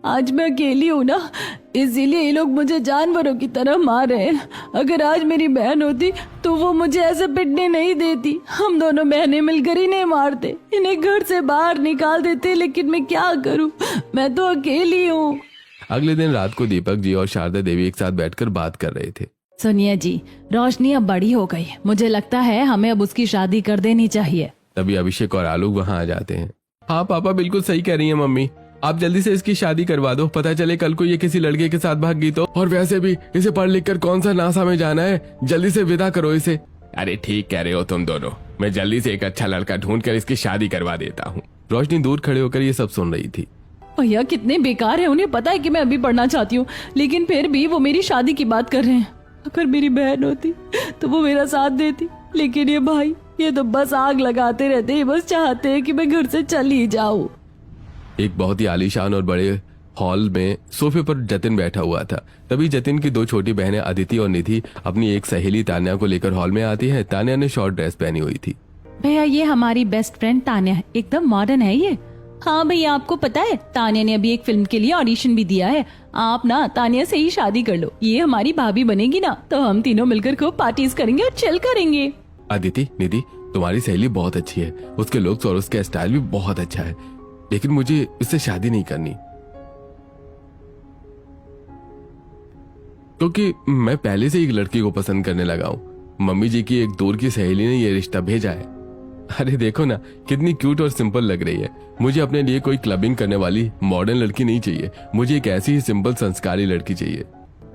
आज मैं अकेली हूँ ना, इसीलिए ये लोग मुझे जानवरों की तरह मार रहे हैं। अगर आज मेरी बहन होती तो वो मुझे ऐसे पिटने नहीं देती। हम दोनों बहनें मिलकर इन्हें मारते, इन्हें घर से बाहर निकाल देते, लेकिन मैं क्या करूँ, मैं तो अकेली हूँ। अगले दिन रात को दीपक जी और शारदा देवी एक साथ बैठकर बात कर रहे थे। सुनिए जी, रोशनी अब बड़ी हो गई, मुझे लगता है हमें अब उसकी शादी कर देनी चाहिए। तभी अभिषेक और आलोक वहाँ आ जाते हैं। हाँ पापा बिल्कुल सही कह रही है मम्मी, आप जल्दी से इसकी शादी करवा दो। पता चले कल को ये किसी लड़के के साथ भाग गई तो। और वैसे भी इसे पढ़ लिख कर कौन सा नासा में जाना है, जल्दी से विदा करो इसे। अरे ठीक कह रहे हो तुम दोनों, मैं जल्दी से एक अच्छा लड़का ढूंढ कर इसकी शादी करवा देता हूँ। रोशनी दूर खड़े होकर ये सब सुन रही थी। भैया कितने बेकार है, उन्हें पता है कि मैं अभी पढ़ना चाहती हूँ, लेकिन फिर भी वो मेरी शादी की बात कर रहे हैं। अगर मेरी बहन होती तो वो मेरा साथ देती, लेकिन ये भाई, ये तो बस आग लगाते रहते हैं, बस चाहते हैं कि मैं घर से चली जाऊं। एक बहुत ही आलीशान और बड़े हॉल में सोफे पर जतिन बैठा हुआ था। तभी जतिन की दो छोटी बहनें अदिति और निधि अपनी एक सहेली तान्या को लेकर हॉल में आती है। तान्या ने शॉर्ट ड्रेस पहनी हुई थी। भैया ये हमारी बेस्ट फ्रेंड तान्या है, एकदम मॉडर्न है ये। हाँ भैया आपको पता है, तान्या ने अभी एक फिल्म के लिए ऑडिशन भी दिया है। आप ना तान्या से ही शादी कर लो, ये हमारी भाभी बनेगी ना, तो हम तीनों मिलकर खूब पार्टीज करेंगे और चिल करेंगे। अदिति, निधि, तुम्हारी सहेली बहुत अच्छी है, उसके लुक्स और उसका स्टाइल भी बहुत अच्छा है, लेकिन मुझे इससे शादी नहीं करनी, क्योंकि मैं पहले से एक लड़की को पसंद करने लगा हूँ। मम्मी जी की एक दूर की सहेली ने ये रिश्ता भेजा है। अरे देखो ना कितनी क्यूट और सिंपल लग रही है। मुझे अपने लिए कोई क्लबिंग करने वाली मॉडर्न लड़की नहीं चाहिए, मुझे एक ऐसी ही सिंपल संस्कारी लड़की चाहिए।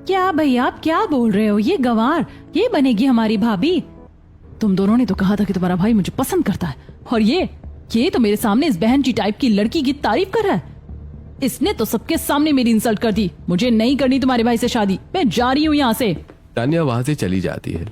क्या भैया आप क्या बोल रहे हो, ये गंवार, ये बनेगी हमारी भाभी। तुम दोनों ने तो कहा था कि तुम्हारा भाई मुझे पसंद करता है, और ये तो मेरे सामने इस बहन जी टाइप की लड़की की तारीफ कर रहा है। इसने तो सबके सामने मेरी इंसल्ट कर दी। मुझे नहीं करनी तुम्हारे भाई से शादी, मैं जा रही हूँ यहाँ से। तान्या वहाँ से चली जाती है।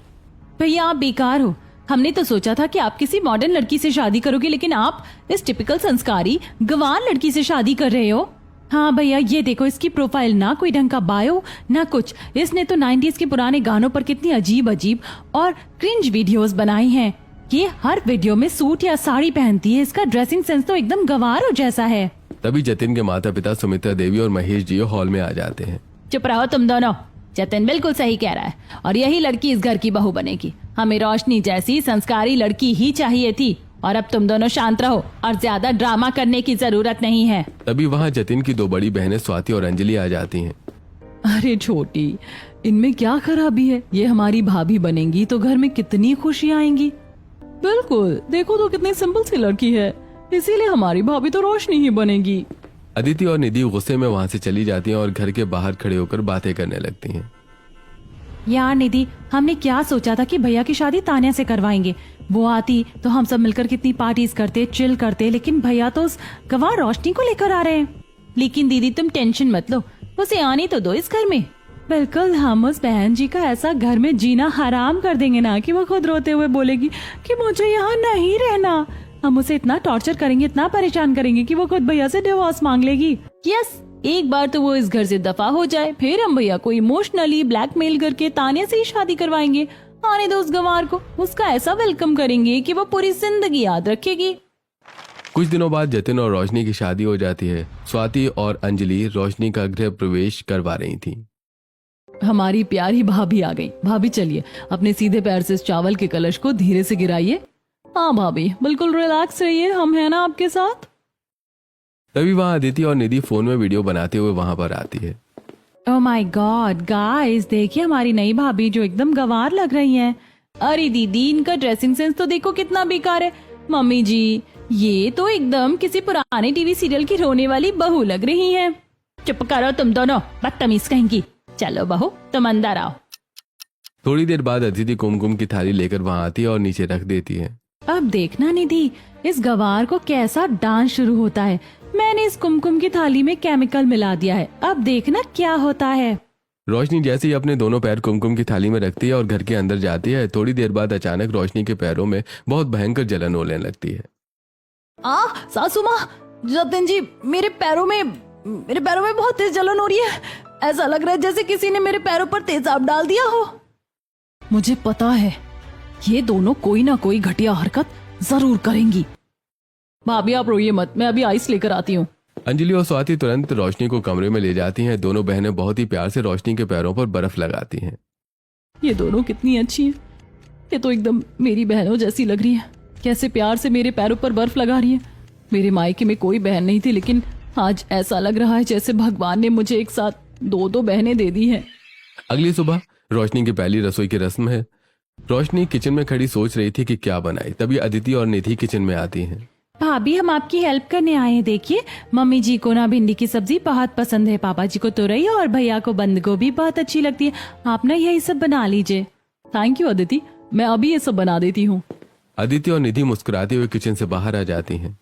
भैया आप बेकार हो, हमने तो सोचा था कि आप किसी मॉडर्न लड़की से शादी करोगे, लेकिन आप इस टिपिकल संस्कारी गंवार लड़की से शादी कर रहे हो। हाँ भैया ये देखो, इसकी प्रोफाइल ना कोई ढंग का बायो ना कुछ। इसने तो 90s के पुराने गानों पर कितनी अजीब अजीब और क्रिंज वीडियोस बनाई हैं। ये हर वीडियो में सूट या साड़ी पहनती है, इसका ड्रेसिंग सेंस तो एकदम गंवारों जैसा है। तभी जतिन के माता पिता सुमित्रा देवी और महेश जी हॉल में आ जाते हैं। चुप रहो तुम दोनों, जतिन बिल्कुल सही कह रहा है, और यही लड़की इस घर की बहू बनेगी। हमें रोशनी जैसी संस्कारी लड़की ही चाहिए थी, और अब तुम दोनों शांत रहो और ज्यादा ड्रामा करने की जरूरत नहीं है। तभी वहाँ जतिन की दो बड़ी बहनें स्वाति और अंजलि आ जाती हैं। अरे छोटी, इनमें क्या खराबी है, ये हमारी भाभी बनेंगी तो घर में कितनी खुशी आएंगी। बिल्कुल, देखो तो कितनी सिंपल सी लड़की है, इसीलिए हमारी भाभी तो रोशनी ही बनेगी। अदिति और निधि गुस्से में वहाँ से चली जाती हैं और घर के बाहर खड़े होकर बातें करने लगती हैं। यार निधि, हमने क्या सोचा था कि भैया की शादी तान्या से करवाएंगे, वो आती तो हम सब मिलकर कितनी पार्टीज करते, चिल करते, लेकिन भैया तो उस गंवार रोशनी को लेकर आ रहे हैं। लेकिन दीदी तुम टेंशन मत लो, उसे आने तो दो इस घर में। बिल्कुल, हम उस बहन जी का ऐसा घर में जीना हराम कर देंगे ना कि वो खुद रोते हुए बोलेगी कि मुझे यहाँ नहीं रहना। हम उसे इतना टॉर्चर करेंगे, इतना परेशान करेंगे कि वो खुद भैया से डिवोर्स मांग लेगी। यस, एक बार तो वो इस घर से दफा हो जाए, फिर हम भैया को इमोशनली ब्लैकमेल करके तान्या से ही शादी करवाएंगे। आने दो उस गंवार को, उसका ऐसा वेलकम करेंगे कि वो पूरी जिंदगी याद रखेगी। कुछ दिनों बाद जतिन और रोशनी की शादी हो जाती है। स्वाति और अंजलि रोशनी का गृह प्रवेश करवा रही थी। हमारी प्यारी भाभी आ गई। भाभी चलिए अपने सीधे पैर से इस चावल के कलश को धीरे से गिराइए। हाँ भाभी, बिल्कुल रिलैक्स रहिए, हम हैं ना आपके साथ। तभी वहाँ अदिति और निधि फोन में वीडियो बनाते हुए वहाँ पर आती है। ओह माय गॉड गाइस, देखिए हमारी नई भाभी जो एकदम गंवार लग रही हैं। अरे दीदी, इनका ड्रेसिंग सेंस तो देखो कितना बेकार है। मम्मी जी, ये तो एकदम किसी पुराने टीवी सीरियल की रोने वाली बहू लग रही हैं। चुप करो तुम दोनों, बदतमीज कहेंगी। चलो बहू, तुम अंदर आओ। थोड़ी देर बाद अदिति कुमकुम की थाली लेकर वहाँ आती है और नीचे रख देती है। अब देखना निधि, इस गंवार को कैसा डांस शुरू होता है। मैंने इस कुमकुम की थाली में केमिकल मिला दिया है, अब देखना क्या होता है। रोशनी जैसे ही अपने दोनों पैर कुमकुम की थाली में रखती है और घर के अंदर जाती है, थोड़ी देर बाद अचानक रोशनी के पैरों में बहुत भयंकर जलन होने लगती है। सासू माँ, जतिन जी, मेरे पैरों में बहुत तेज जलन हो रही है। ऐसा लग रहा है जैसे किसी ने मेरे पैरों पर तेजाब डाल दिया हो। मुझे पता है, ये दोनों कोई ना कोई घटिया हरकत जरूर करेंगी। भाभी आप रोइए मत, मैं अभी आइस लेकर आती हूँ। अंजलि और स्वाति तुरंत रोशनी को कमरे में ले जाती हैं। दोनों बहनें बहुत ही प्यार से रोशनी के पैरों पर बर्फ लगाती हैं। ये दोनों कितनी अच्छी हैं। ये तो एकदम मेरी बहनों जैसी लग रही है। कैसे प्यार से मेरे पैरों पर बर्फ लगा रही है। मेरे मायके में कोई बहन नहीं थी, लेकिन आज ऐसा लग रहा है जैसे भगवान ने मुझे एक साथ दो बहनें दे दी हैं। अगली सुबह रोशनी की पहली रसोई की रस्म है। रोशनी किचन में खड़ी सोच रही थी कि क्या बनाए, तभी अदिति और निधि किचन में आती हैं। भाभी, हम आपकी हेल्प करने आए हैं। देखिए, मम्मी जी को ना भिंडी की सब्जी बहुत पसंद है, पापा जी को तुरई और भैया को बंद गोभी बहुत अच्छी लगती है। आप ना यही सब बना लीजिए। थैंक यू अदिति, मैं अभी ये सब बना देती हूँ। अदिति और निधि मुस्कुराते हुए किचन से बाहर आ जाती हैं।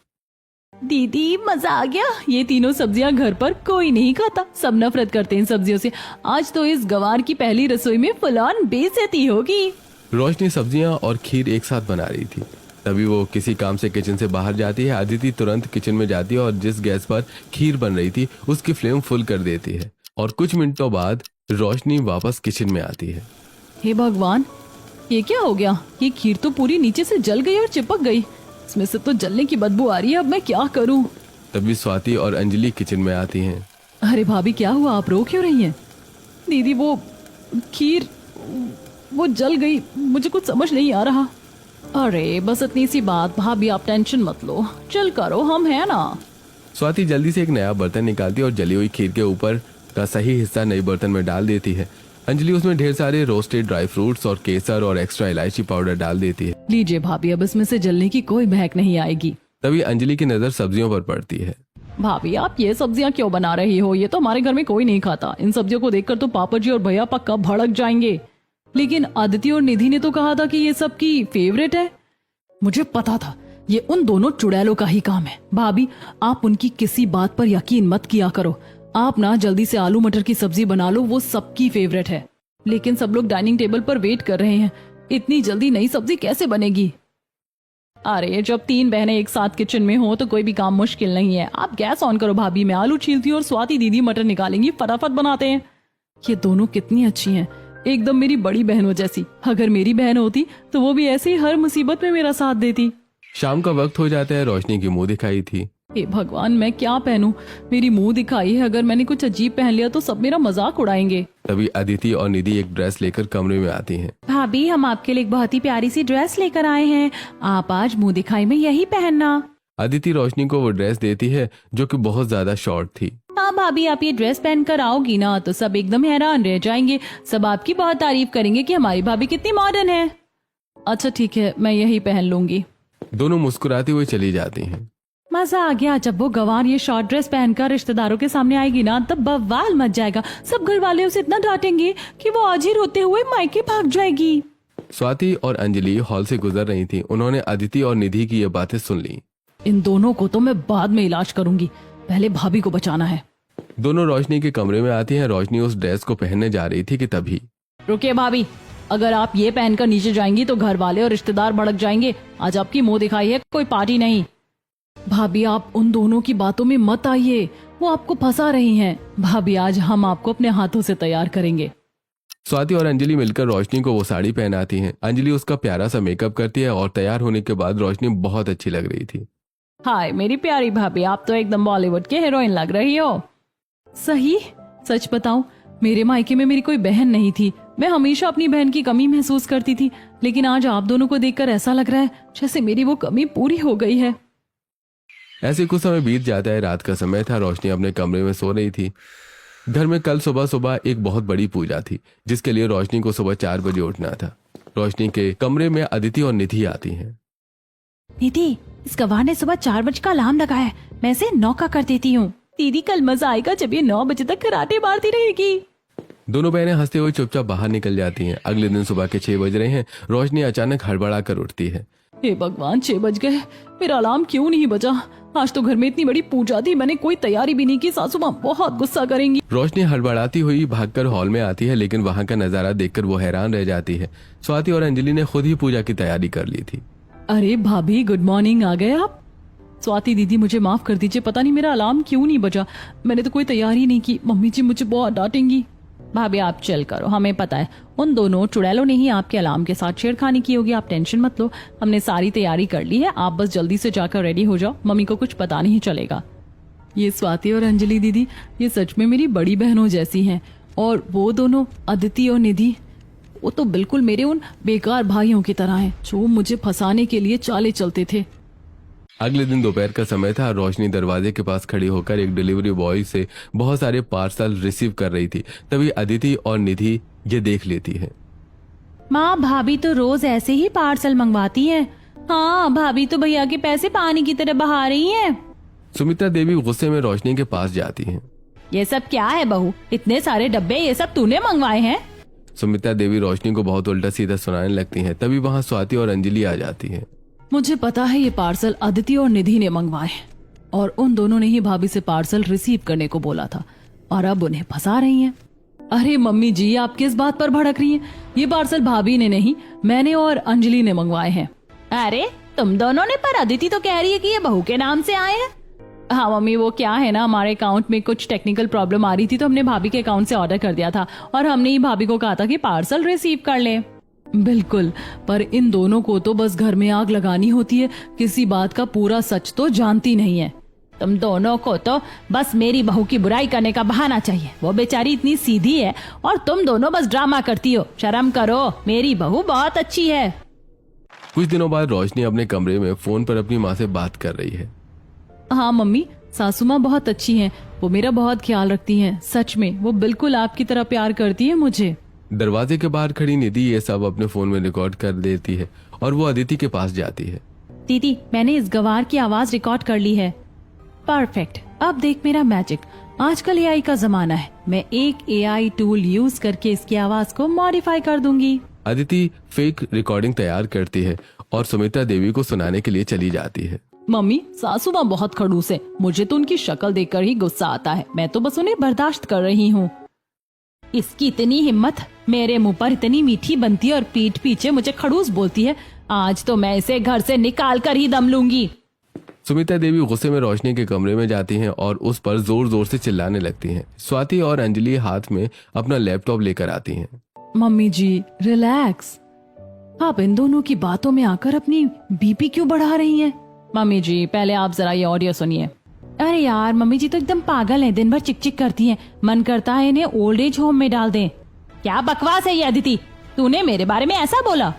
दीदी, मजा आ गया। ये तीनों सब्जियां घर पर कोई नहीं खाता, सब नफरत करते हैं इन सब्जियों से। आज तो इस गवार की पहली रसोई में फुल ऑन बेइज्जती होगी। रोशनी सब्जियां और खीर एक साथ बना रही थी, तभी वो किसी काम से किचन से बाहर जाती है। अदिति तुरंत किचन में जाती है और जिस गैस पर खीर बन रही थी उसकी फ्लेम फुल कर देती है और कुछ मिनटों बाद रोशनी वापस किचन में आती है। हे भगवान, ये क्या हो गया? ये खीर तो पूरी नीचे से जल गई और चिपक गई। इसमें से तो जलने की बदबू आ रही है। अब मैं क्या करूं? तभी स्वाति और अंजलि किचन में आती हैं। अरे भाभी, क्या हुआ? आप रो क्यों रही हैं? दीदी, वो खीर वो जल गई। मुझे कुछ समझ नहीं आ रहा। अरे बस इतनी सी बात भाभी, आप टेंशन मत लो, चल करो, हम है ना। स्वाति जल्दी से एक नया बर्तन निकालती है और जली हुई खीर के ऊपर का सही हिस्सा नए बर्तन में डाल देती है। अंजलि उसमें ढेर सारे रोस्टेड ड्राई फ्रूट्स और केसर और एक्स्ट्रा इलायची पाउडर डाल देती है। लीजिए भाभी, अब इसमें से जलने की कोई महक नहीं आएगी। तभी अंजलि की नजर सब्जियों पर पड़ती है। भाभी, आप ये सब्जियां क्यों बना रही हो? ये तो हमारे घर में कोई नहीं खाता। इन सब्जियों को देखकर तो पापा जी और भैया पक्का भड़क जाएंगे। लेकिन अदिति और निधि ने तो कहा था कि ये सबकी फेवरेट है। मुझे पता था ये उन दोनों चुड़ैलों का ही काम है। भाभी, आप उनकी किसी बात पर यकीन मत किया करो। आप ना जल्दी से आलू मटर की सब्जी बना लो, वो सबकी फेवरेट है। लेकिन सब लोग डाइनिंग टेबल पर वेट कर रहे हैं, इतनी जल्दी नई सब्जी कैसे बनेगी? अरे जब तीन बहनें एक साथ किचन में हो तो कोई भी काम मुश्किल नहीं है। आप गैस ऑन करो भाभी, मैं आलू छीलती हूँ और स्वाति दीदी मटर निकालेंगी, फटाफट बनाते हैं। ये दोनों कितनी अच्छी हैं, एकदम मेरी बड़ी बहनों जैसी। अगर मेरी बहन होती तो वो भी ऐसे ही हर मुसीबत में मेरा साथ देती। शाम का वक्त हो जाता है। रोशनी की मुंह दिखाई थी। हे भगवान, मैं क्या पहनूं? मेरी मुंह दिखाई है। अगर मैंने कुछ अजीब पहन लिया तो सब मेरा मजाक उड़ाएंगे। तभी अदिति और निधि एक ड्रेस लेकर कमरे में आती हैं। भाभी, हम आपके लिए एक बहुत ही प्यारी सी ड्रेस लेकर आए हैं, आप आज मुंह दिखाई में यही पहनना। अदिति रोशनी को वो ड्रेस देती है जो कि बहुत ज्यादा शॉर्ट थी। हाँ भाभी, आप ये ड्रेस पहनकर आओगी ना तो सब एकदम हैरान रह जाएंगे। सब आपकी बहुत तारीफ करेंगे कि हमारी भाभी कितनी मॉडर्न है। अच्छा ठीक है, मैं यही पहन लूंगी। दोनों मुस्कुराती हुई चली जाती हैं। मजा आ गया। जब वो गंवार ये शॉर्ट ड्रेस पहनकर रिश्तेदारों के सामने आएगी ना तब बवाल मच जाएगा। सब घर वाले उसे इतना डांटेंगे कि वो आज ही रोते हुए मायके भाग जाएगी। स्वाति और अंजलि हॉल से गुजर रही थी। उन्होंने अदिति और निधि की ये बातें सुन ली। इन दोनों को तो मैं बाद में इलाज करूंगी, पहले भाभी को बचाना है। दोनों रोशनी के कमरे में आती हैं। रोशनी उस ड्रेस को पहनने जा रही थी कि तभी रुकिए भाभी, अगर आप ये पहनकर नीचे जाएंगी तो घर वाले और रिश्तेदार भड़क जाएंगे। आज आपकी मुंह दिखाई है, कोई पार्टी नहीं। भाभी, आप उन दोनों की बातों में मत आइए, वो आपको फंसा रही हैं। भाभी, आज हम आपको अपने हाथों से तैयार करेंगे। स्वाति और अंजलि मिलकर रोशनी को वो साड़ी पहनाती हैं। अंजलि उसका प्यारा सा मेकअप करती है और तैयार होने के बाद रोशनी बहुत अच्छी लग रही थी। हाय मेरी प्यारी भाभी, आप तो एकदम बॉलीवुड के हीरोइन लग रही हो। सही? सच बताऊं, मेरे मायके में मेरी कोई बहन नहीं थी। मैं हमेशा अपनी बहन की कमी महसूस करती थी, लेकिन आज आप दोनों को देखकर ऐसा लग रहा है जैसे मेरी वो कमी पूरी हो गई है। ऐसे कुछ समय बीत जाता है। रात का समय था। रोशनी अपने कमरे में सो रही थी। घर में कल सुबह सुबह एक बहुत बड़ी पूजा थी जिसके लिए रोशनी को सुबह 4 बजे उठना था। रोशनी के कमरे में अदिति और निधि आती हैं। निधि, इस गवार ने सुबह 4 बजे का अलार्म लगाया है, मैं इसे 9 का कर देती हूँ। दीदी, कल मजा आएगा जब ये 9 बजे तक कराटे मारती रहेगी। दोनों बहनें हंसते हुए चुपचाप बाहर निकल जाती हैं। अगले दिन सुबह के 6 बज रहे हैं। रोशनी अचानक हड़बड़ा कर उठती है। हे भगवान, 6 बज गए, मेरा अलार्म क्यों नहीं बजा? आज तो घर में इतनी बड़ी पूजा थी, मैंने कोई तैयारी भी नहीं की। सासू माँ बहुत गुस्सा करेंगी। रोशनी हड़बड़ाती हुई भागकर हॉल में आती है, लेकिन वहाँ का नजारा देखकर वो हैरान रह जाती है। स्वाति और अंजलि ने खुद ही पूजा की तैयारी कर ली थी। अरे भाभी, गुड मॉर्निंग, आ गए आप? स्वाति दीदी, मुझे माफ कर दीजिए, पता नहीं मेरा अलार्म क्यों नहीं बजा। मैंने तो कोई तैयारी नहीं की, मम्मी जी मुझे बहुत डांटेंगी। भाभी, आप चल करो, हमें पता है उन दोनों चुड़ैलों ने ही आपके अलार्म के साथ छेड़खानी की होगी। आप टेंशन मत लो, हमने सारी तैयारी कर ली है। आप बस जल्दी से जाकर रेडी हो जाओ, मम्मी को कुछ पता नहीं चलेगा। ये स्वाति और अंजलि दीदी ये सच में मेरी बड़ी बहनों जैसी हैं। और वो दोनों अदिति और निधि, वो तो बिल्कुल मेरे उन बेकार भाइयों की तरह हैं जो मुझे फंसाने के लिए चाले चलते थे। अगले दिन दोपहर का समय था। रोशनी दरवाजे के पास खड़ी होकर एक डिलीवरी बॉय से बहुत सारे पार्सल रिसीव कर रही थी। तभी अदिति और निधि ये देख लेती है। माँ, भाभी तो रोज ऐसे ही पार्सल मंगवाती हैं। हाँ, भाभी तो भैया के पैसे पानी की तरह बहा रही हैं। सुमित्रा देवी गुस्से में रोशनी के पास जाती हैं। ये सब क्या है बहू, इतने सारे डब्बे ये सब तूने मंगवाए हैं? सुमित्रा देवी रोशनी को बहुत उल्टा सीधा सुनाने लगती हैं। तभी वहाँ स्वाति और अंजलि आ जाती हैं। मुझे पता है ये पार्सल अदिति और निधि ने मंगवाए और उन दोनों ने ही भाभी से पार्सल रिसीव करने को बोला था और अब उन्हें फंसा रही हैं। अरे मम्मी जी, आप किस बात पर भड़क रही हैं? ये पार्सल भाभी ने नहीं, मैंने और अंजलि ने मंगवाए हैं। अरे तुम दोनों ने? पर अदिति तो कह रही है कि ये बहू के नाम से आए हैं। हाँ मम्मी, वो क्या है ना, हमारे अकाउंट में कुछ टेक्निकल प्रॉब्लम आ रही थी तो हमने भाभी के अकाउंट से ऑर्डर कर दिया था और हमने ही भाभी को कहा था कि पार्सल रिसीव कर ले। बिल्कुल, पर इन दोनों को तो बस घर में आग लगानी होती है, किसी बात का पूरा सच तो जानती नहीं है। तुम दोनों को तो बस मेरी बहू की बुराई करने का बहाना चाहिए। वो बेचारी इतनी सीधी है और तुम दोनों बस ड्रामा करती हो। शर्म करो, मेरी बहू बहुत अच्छी है। कुछ दिनों बाद रोशनी अपने कमरे में फोन पर अपनी माँ से बात कर रही है। हाँ मम्मी, सासू माँ बहुत अच्छी हैं, वो मेरा बहुत ख्याल रखती हैं। सच में वो बिल्कुल आपकी तरह प्यार करती है मुझे। दरवाजे के बाहर खड़ी निधि ये सब अपने फोन में रिकॉर्ड कर देती है और वो अदिति के पास जाती है। दीदी, मैंने इस गवार की आवाज रिकॉर्ड कर ली है। परफेक्ट, अब देख मेरा मैजिक। आजकल एआई का जमाना है, मैं एक एआई टूल यूज करके इसकी आवाज को मॉडिफाई कर दूंगी। अदिति फेक रिकॉर्डिंग तैयार करती है और सुमित्रा देवी को सुनाने के लिए चली जाती है। मम्मी, सासू माँ बहुत खड़ूस है, मुझे तो उनकी शक्ल देखकर ही गुस्सा आता है। मैं तो बस उन्हें बर्दाश्त कर रही हूँ। इसकी इतनी हिम्मत, मेरे मुंह पर इतनी मीठी बनती है और पीठ पीछे मुझे खड़ूस बोलती है। आज तो मैं इसे घर से निकाल कर ही दम लूंगी। सुमित्रा देवी गुस्से में रोशनी के कमरे में जाती हैं और उस पर जोर जोर से चिल्लाने लगती हैं। स्वाति और अंजलि हाथ में अपना लैपटॉप लेकर आती हैं। मम्मी जी रिलैक्स, आप इन दोनों की बातों में आकर अपनी बीपी क्यों बढ़ा रही हैं? मम्मी जी पहले आप जरा ये ऑडियो सुनिए। अरे यार, मम्मी जी तो एकदम पागल हैं, दिन भर चिक चिक करती हैं। मन करता है इन्हें ओल्ड एज होम में डाल दें। क्या बकवास है ये अदिति, तूने मेरे बारे में ऐसा बोला?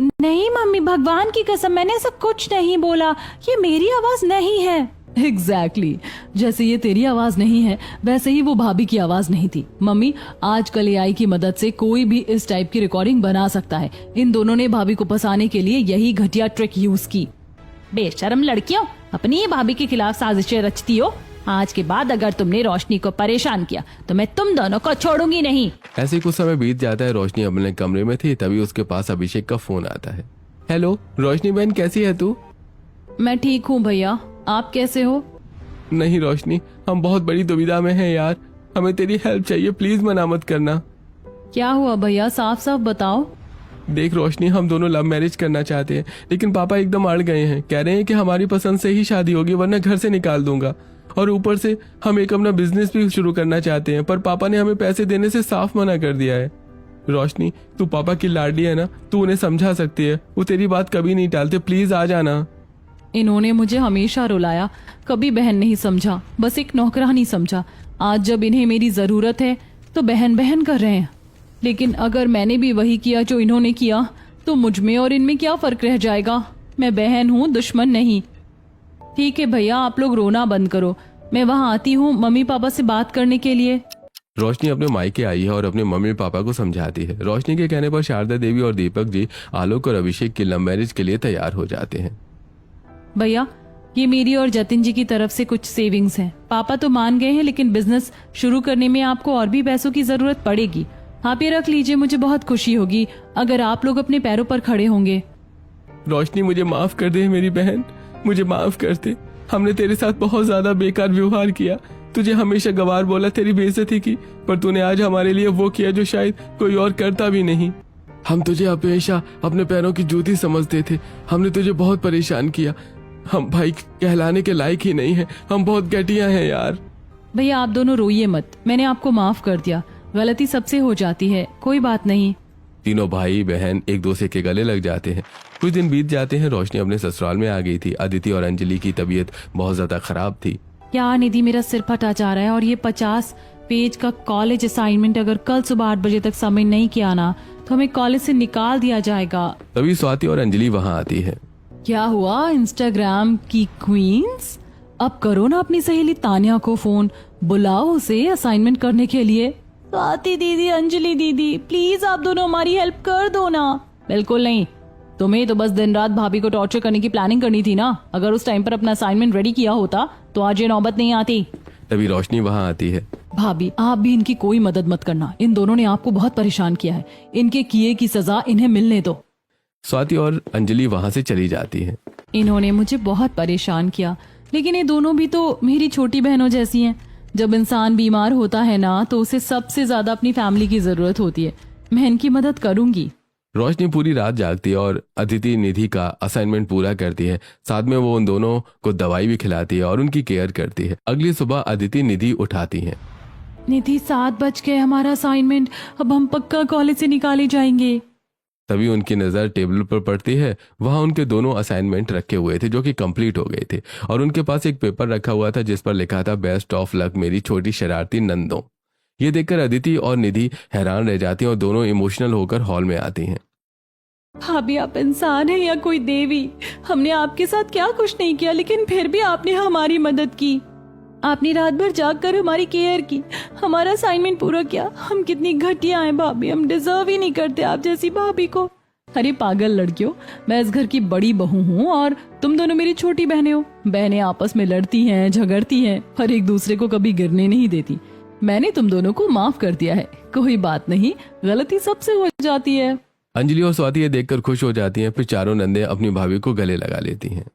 नहीं मम्मी, भगवान की कसम मैंने ऐसा कुछ नहीं बोला, ये मेरी आवाज नहीं है। एग्जैक्टली, जैसे ये तेरी आवाज नहीं है वैसे ही वो भाभी की आवाज नहीं थी। मम्मी, आजकल एआई की मदद से कोई भी इस टाइप की रिकॉर्डिंग बना सकता है। इन दोनों ने भाभी को फंसाने के लिए यही घटिया ट्रिक यूज की। बेशर्म लड़कियों, अपनी ही भाभी के खिलाफ साजिशें रचती हो। आज के बाद अगर तुमने रोशनी को परेशान किया तो मैं तुम दोनों को छोड़ूंगी नहीं। ऐसे कुछ समय बीत जाता है। रोशनी अपने कमरे में थी, तभी उसके पास अभिषेक का फोन आता है। हेलो रोशनी बहन, कैसी है तू? मैं ठीक हूँ भैया, आप कैसे हो? नहीं रोशनी, हम बहुत बड़ी दुविधा में हैं यार, हमें तेरी हेल्प चाहिए, प्लीज मना मत करना। क्या हुआ भैया, साफ साफ बताओ। देख रोशनी, हम दोनों लव मैरिज करना चाहते हैं, लेकिन पापा एकदम अड़ गए हैं। कह रहे हैं कि हमारी पसंद से ही शादी होगी वरना घर से निकाल दूंगा। और ऊपर से हम एक अपना बिजनेस भी शुरू करना चाहते हैं, पर पापा ने हमें पैसे देने से साफ मना कर दिया है। रोशनी, तू पापा की लाडली है ना, तू उन्हें समझा सकती है, वो तेरी बात कभी नहीं टालते, प्लीज आ जाना। इन्होंने मुझे हमेशा रुलाया, कभी बहन नहीं समझा, बस एक नौकरानी समझा। आज जब इन्हें मेरी जरूरत है तो बहन बहन कर रहे हैं। लेकिन अगर मैंने भी वही किया जो इन्होंने किया तो मुझ में और इनमें क्या फर्क रह जाएगा? मैं बहन हूँ, दुश्मन नहीं। ठीक है भैया, आप लोग रोना बंद करो, मैं वहाँ आती हूँ मम्मी पापा से बात करने के लिए। रोशनी अपने मायके आई है और अपने मम्मी पापा को समझाती है। रोशनी के कहने पर शारदा देवी और दीपक जी आलोक और अभिषेक की लव मैरिज के लिए तैयार हो जाते हैं। भैया, ये मेरी और जतिन जी की तरफ से कुछ सेविंग्स हैं। पापा तो मान गए हैं, लेकिन बिजनेस शुरू करने में आपको और भी पैसों की जरूरत पड़ेगी। आप ये रख लीजिए, मुझे बहुत खुशी होगी अगर आप लोग अपने पैरों पर खड़े होंगे। रोशनी, मुझे माफ कर दे मेरी बहन, मुझे माफ कर दे। हमने तेरे साथ बहुत ज्यादा बेकार व्यवहार किया, तुझे हमेशा गवार बोला, तेरी बेइज्जती की, पर तूने आज हमारे लिए वो किया जो शायद कोई और करता भी नहीं। हम तुझे हमेशा अपने पैरों की जूती समझते थे, हमने तुझे बहुत परेशान किया। हम भाई कहलाने के लायक ही नहीं है, हम बहुत घटिया हैं यार। भैया आप दोनों रोइए मत, मैंने आपको माफ कर दिया, गलती सबसे हो जाती है, कोई बात नहीं। तीनों भाई बहन एक दूसरे के गले लग जाते हैं। कुछ दिन बीत जाते हैं। रोशनी अपने ससुराल में आ गई थी। अदिति और अंजलि की तबीयत बहुत ज्यादा खराब थी। यार निधि, मेरा सिर फटा जा रहा है और ये 50 पेज का कॉलेज असाइनमेंट अगर कल सुबह 8 बजे तक सबमिट नहीं किया ना तो हमें कॉलेज से निकाल दिया जाएगा। तभी स्वाति और अंजलि वहाँ आती है। क्या हुआ इंस्टाग्राम की क्वींस? अब करो ना अपनी सहेली तान्या को फोन, बुलाओ उसे असाइनमेंट करने के लिए। स्वाति दीदी, अंजलि दीदी, प्लीज आप दोनों हमारी हेल्प कर दो ना। बिल्कुल नहीं, तुम्हें तो बस दिन रात भाभी को टॉर्चर करने की प्लानिंग करनी थी ना। अगर उस टाइम पर अपना असाइनमेंट रेडी किया होता तो आज ये नौबत नहीं आती। तभी रोशनी वहाँ आती है। भाभी, आप भी इनकी कोई मदद मत करना, इन दोनों ने आपको बहुत परेशान किया है, इनके किए की सजा इन्हें मिलने दो। स्वाति और अंजलि वहाँ से चली जाती है। इन्होंने मुझे बहुत परेशान किया, लेकिन ये दोनों भी तो मेरी छोटी बहनों जैसी हैं। जब इंसान बीमार होता है ना तो उसे सबसे ज्यादा अपनी फैमिली की जरूरत होती है। मैं इनकी मदद करूंगी। रोशनी पूरी रात जागती है और अदिति निधि का असाइनमेंट पूरा करती है। साथ में वो उन दोनों को दवाई भी खिलाती है और उनकी केयर करती है। अगली सुबह अदिति निधि उठाती है। निधि, 7 बज गए, हमारा असाइनमेंट, अब हम पक्का कॉलेज से निकाले जाएंगे। तभी उनकी नज़र टेबल पर पड़ती है। वहाँ उनके दोनों असाइनमेंट रखे हुए थे जो कि कंप्लीट हो गए थे, और उनके पास एक पेपर रखा हुआ था जिस पर लिखा था बेस्ट ऑफ लक मेरी छोटी शरारती नंदों। ये देखकर अदिति और निधि हैरान रह जाती हैं और दोनों इमोशनल होकर हॉल में आती हैं। भाभी, आप इंसान हैं या कोई देवी? हमने आपके साथ क्या कुछ नहीं किया, लेकिन फिर भी आपने हमारी मदद की। आपने रात भर जागकर हमारी केयर की, हमारा असाइनमेंट पूरा किया। हम कितनी घटिया हैं भाभी, हम डिजर्व ही नहीं करते आप जैसी भाभी को। अरे पागल लड़कियों, मैं इस घर की बड़ी बहू हूँ और तुम दोनों मेरी छोटी बहनें हो। बहनें आपस में लड़ती हैं, झगड़ती हैं और एक दूसरे को कभी गिरने नहीं देती। मैंने तुम दोनों को माफ कर दिया है, कोई बात नहीं, गलती सबसे हो जाती है। अंजलि और स्वाति ये देखकर खुश हो जाती हैं। फिर चारों नंदे अपनी भाभी को गले लगा लेती हैं।